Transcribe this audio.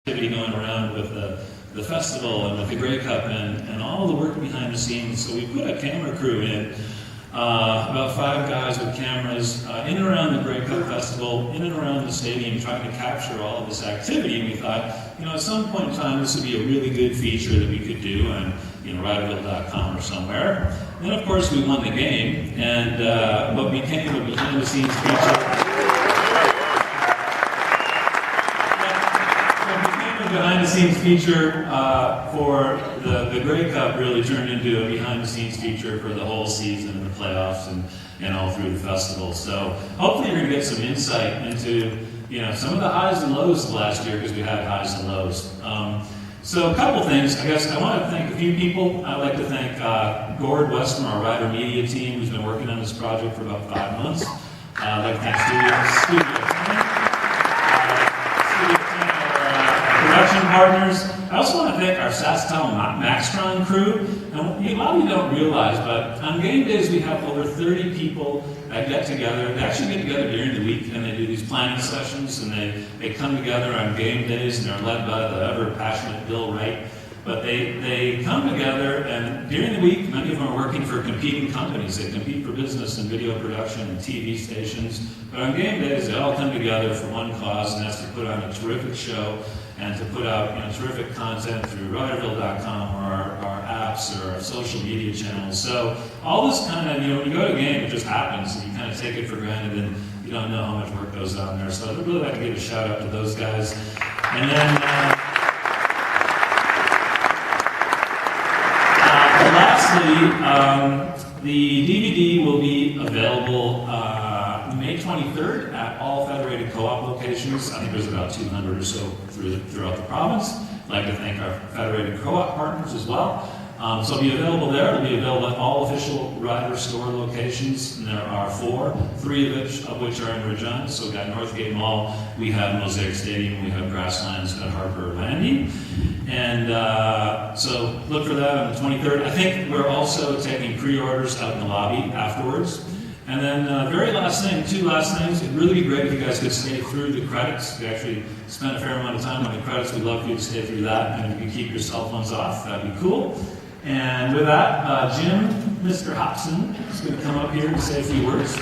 activity going around with the festival and with the Grey Cup and all the work behind the scenes. So we put a camera crew in, about 5 guys with cameras in and around the Grey Cup Festival, in and around the stadium, trying to capture all of this activity. And we thought, at some point in time, this would be a really good feature that we could do on Riderville.com or somewhere. And then, of course, we won the game, and what became a behind-the-scenes feature. Behind-the-scenes feature for the Grey Cup really turned into a behind-the-scenes feature for the whole season and the playoffs and all through the festival. So hopefully you're going to get some insight into some of the highs and lows of last year, because we had highs and lows. So a couple things. I guess I want to thank a few people. I'd like to thank Gord West from our Rider Media team, who's been working on this project for about 5 months. I'd like to thank Studio 10, production partners. I also want to thank our SaskTel Maxtron crew. And a lot of you don't realize, but on game days we have over 30 people that get together. They actually get together during the week, and they do these planning sessions, and they come together on game days, and they're led by the ever-passionate Bill Wright. But they come together, and during the week, many of them are working for competing companies. They compete for business and video production and TV stations. But on game days, they all come together for one cause, and that's to put on a terrific show and to put out terrific content through Riderville.com or our apps or our social media channels. So all this kind of, when you go to a game, it just happens, and you kind of take it for granted, and you don't know how much work goes on there. So I'd really like to give a shout out to those guys. And then lastly, the DVD will be available May 23rd at all Federated Co-op locations. I think there's about 200 or so throughout the province. I'd like to thank our Federated Co-op partners as well. So it'll be available there. It'll be available at all official Rider store locations. And there are 4, 3 of which are in Regina. So we've got Northgate Mall, we have Mosaic Stadium, we have Grasslands at Harper Landing. And so look for that on the 23rd. I think we're also taking pre-orders out in the lobby afterwards. And then very last thing, 2 last things. It'd really be great if you guys could stay through the credits. We actually spent a fair amount of time on the credits. We'd love for you to stay through that. And if you can keep your cell phones off, that'd be cool. And with that, Jim, Mr. Hobson, is going to come up here and say a few words.